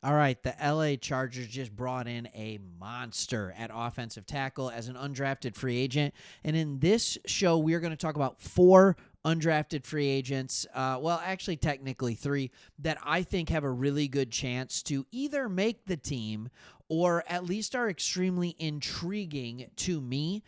All right, the LA Chargers just brought in a monster at offensive tackle as an undrafted free agent. And in this show, we're going to talk about 4 undrafted free agents. Well, actually, technically 3 that I think have a really good chance to either make the team or at least are extremely intriguing to me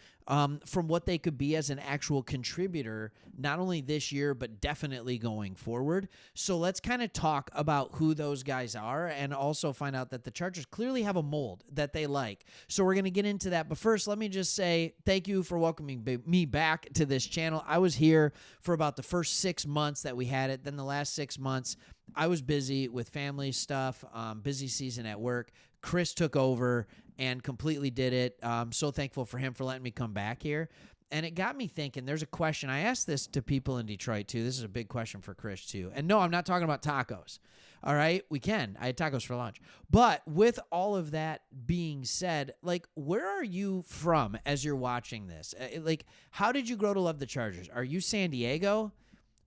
from what they could be as an actual contributor, not only this year, but definitely going forward. So let's kind of talk about who those guys are and also find out that the Chargers clearly have a mold that they like. So we're going to get into that. But first, let me just say thank you for welcoming me back to this channel. I was here for about the first 6 months that we had it. Then the last 6 months, I was busy with family stuff, busy season at work. Chris took over and completely did it. I'm so thankful for him for letting me come back here. And it got me thinking, there's a question. I asked this to people in Detroit, too. This is a big question for Chris, too. And no, I'm not talking about tacos. All right? We can. I had tacos for lunch. But with all of that being said, like, where are you from as you're watching this? Like, how did you grow to love the Chargers? Are you San Diego?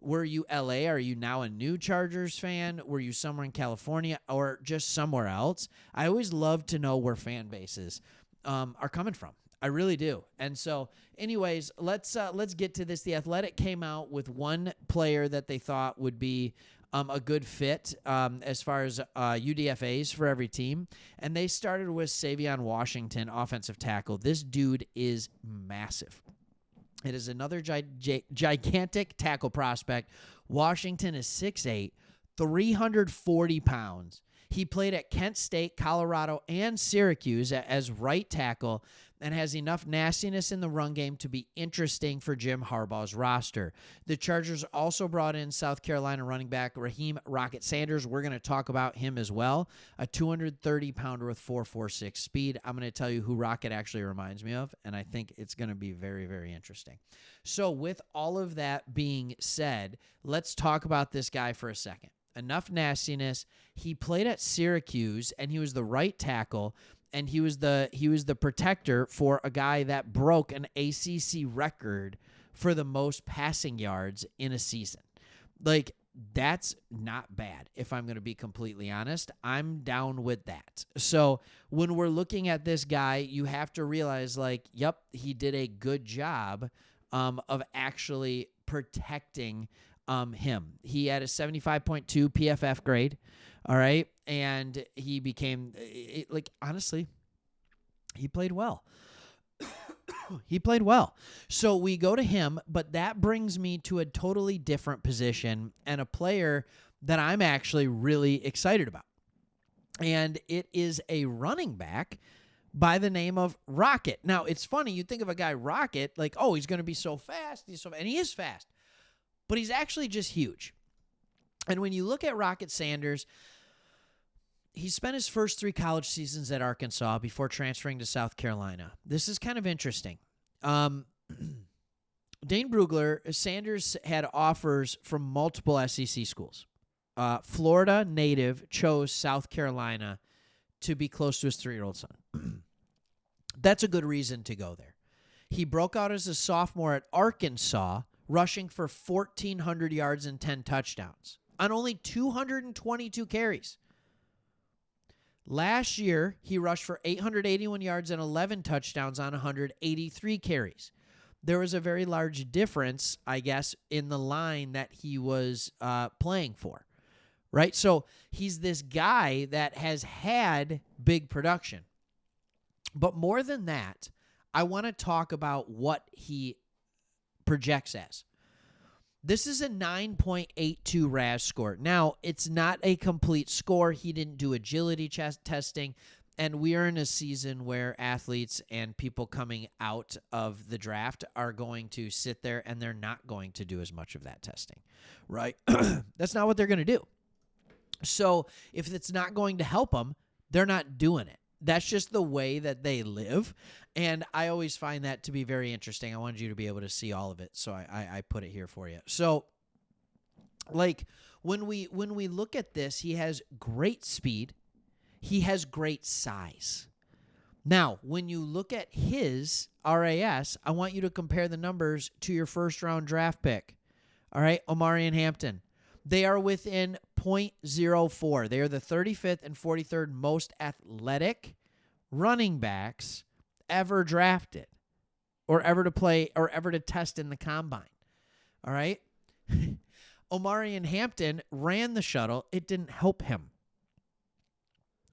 Were you LA? Are you now a new Chargers fan? Were you somewhere in California or just somewhere else? I always love to know where fan bases are coming from. I really do. And so, anyways, let's get to this. The Athletic came out with one player that they thought would be a good fit as far as UDFAs for every team. And they started with Savion Washington, offensive tackle. This dude is massive. It is another gigantic tackle prospect. Washington is 6'8", 340 pounds. He played at Kent State, Colorado, and Syracuse as right tackle and has enough nastiness in the run game to be interesting for Jim Harbaugh's roster. The Chargers also brought in South Carolina running back Raheem "Rocket" Sanders. We're going to talk about him as well. A 230-pounder with 4.46 speed. I'm going to tell you who Rocket actually reminds me of, and I think it's going to be very, very interesting. So with all of that being said, let's talk about this guy for a second. Enough nastiness. He played at Syracuse, and he was the right tackle, and he was the protector for a guy that broke an ACC record for the most passing yards in a season. Like, that's not bad, if I'm going to be completely honest. I'm down with that. So when we're looking at this guy, you have to realize, like, yep, he did a good job of actually protecting him. He had a 75.2 PFF grade, all right, and he became, like, honestly, he played well. He played well. So we go to him, but that brings me to a totally different position and a player that I'm actually really excited about. And it is a running back by the name of Rocket. Now, it's funny. You think of a guy, Rocket, like, oh, he's going to be so fast. And he is fast. But he's actually just huge. And when you look at Rocket Sanders, he spent his first 3 college seasons at Arkansas before transferring to South Carolina. This is kind of interesting. Dane Brugler, Sanders had offers from multiple SEC schools. Florida native chose South Carolina to be close to his 3-year-old son. That's a good reason to go there. He broke out as a sophomore at Arkansas, rushing for 1,400 yards and 10 touchdowns on only 222 carries. Last year, he rushed for 881 yards and 11 touchdowns on 183 carries. There was a very large difference, I guess, in the line that he was playing for, right? So he's this guy that has had big production. But more than that, I want to talk about what he projects as. This is a 9.82 RAS score. Now, it's not a complete score. He didn't do agility testing, and we are in a season where athletes and people coming out of the draft are going to sit there and they're not going to do as much of that testing, right? That's not what they're going to do. So if it's not going to help them, they're not doing it. That's just the way that they live. And I always find that to be very interesting. I wanted you to be able to see all of it, so I put it here for you. So, like, when we look at this, he has great speed. He has great size. Now, when you look at his RAS, I want you to compare the numbers to your first-round draft pick. All right, Omarion Hampton. They are within .04. They are the 35th and 43rd most athletic running backs ever drafted or ever to play or ever to test in the combine. All right? Omarion Hampton ran the shuttle. It didn't help him.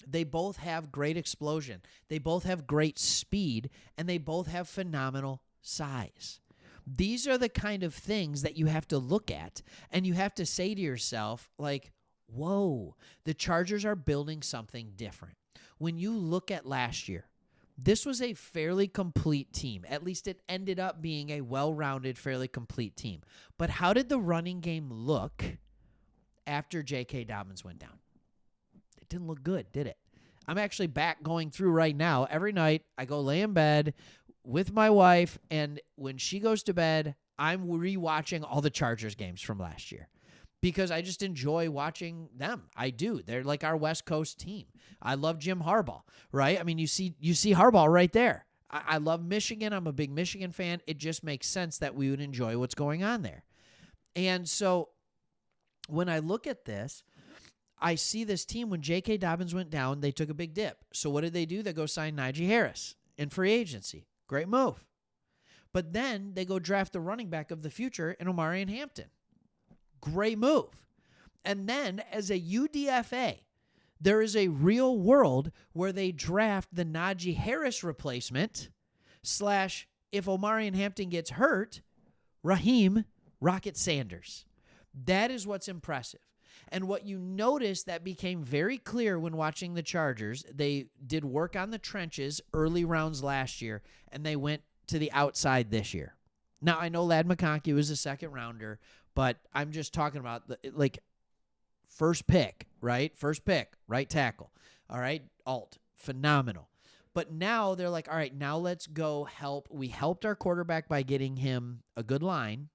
They both have great explosion. They both have great speed, and they both have phenomenal size. These are the kind of things that you have to look at, and you have to say to yourself, like, whoa, the Chargers are building something different. When you look at last year, this was a fairly complete team. At least it ended up being a well-rounded, fairly complete team. But how did the running game look after J.K. Dobbins went down? It didn't look good, did it? I'm actually back going through right now. Every night, I go lay in bed with my wife, and when she goes to bed, I'm rewatching all the Chargers games from last year because I just enjoy watching them. I do. They're like our West Coast team. I love Jim Harbaugh, right? I mean, you see Harbaugh right there. I love Michigan. I'm a big Michigan fan. It just makes sense that we would enjoy what's going on there. And so when I look at this, I see this team, when J.K. Dobbins went down, they took a big dip. So what did they do? They go sign Najee Harris in free agency. Great move. But then they go draft the running back of the future in Omarion Hampton. Great move. And then as a UDFA, there is a real world where they draft the Najee Harris replacement / if Omarion Hampton gets hurt, Raheem Rocket Sanders. That is what's impressive. And what you notice that became very clear when watching the Chargers, they did work on the trenches early rounds last year, and they went to the outside this year. Now, I know Ladd McConkey was a second rounder, but I'm just talking about first pick, right? First pick, right tackle. All right, Alt, phenomenal. But now they're like, all right, now let's go help. We helped our quarterback by getting him a good line.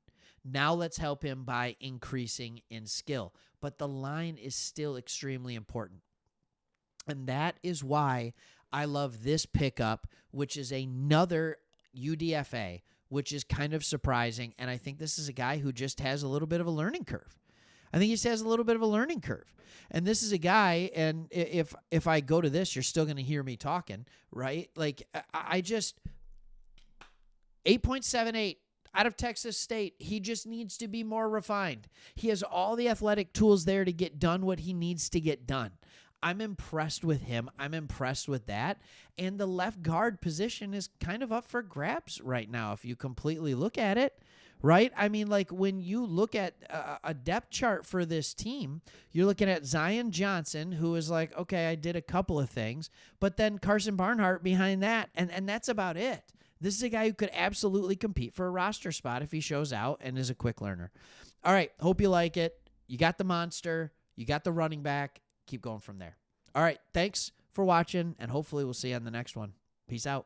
Now let's help him by increasing in skill. But the line is still extremely important. And that is why I love this pickup, which is another UDFA, which is kind of surprising. And I think this is a guy who just has a little bit of a learning curve. I think he just has a little bit of a learning curve. And this is a guy, and if I go to this, you're still going to hear me talking, right? Like, I just, 8.78. Out of Texas State, he just needs to be more refined. He has all the athletic tools there to get done what he needs to get done. I'm impressed with him. I'm impressed with that. And the left guard position is kind of up for grabs right now if you completely look at it, right? I mean, like when you look at a depth chart for this team, you're looking at Zion Johnson, who is like, okay, I did a couple of things, but then Carson Barnhart behind that, and that's about it. This is a guy who could absolutely compete for a roster spot if he shows out and is a quick learner. All right, hope you like it. You got the monster. You got the running back. Keep going from there. All right, thanks for watching, and hopefully we'll see you on the next one. Peace out.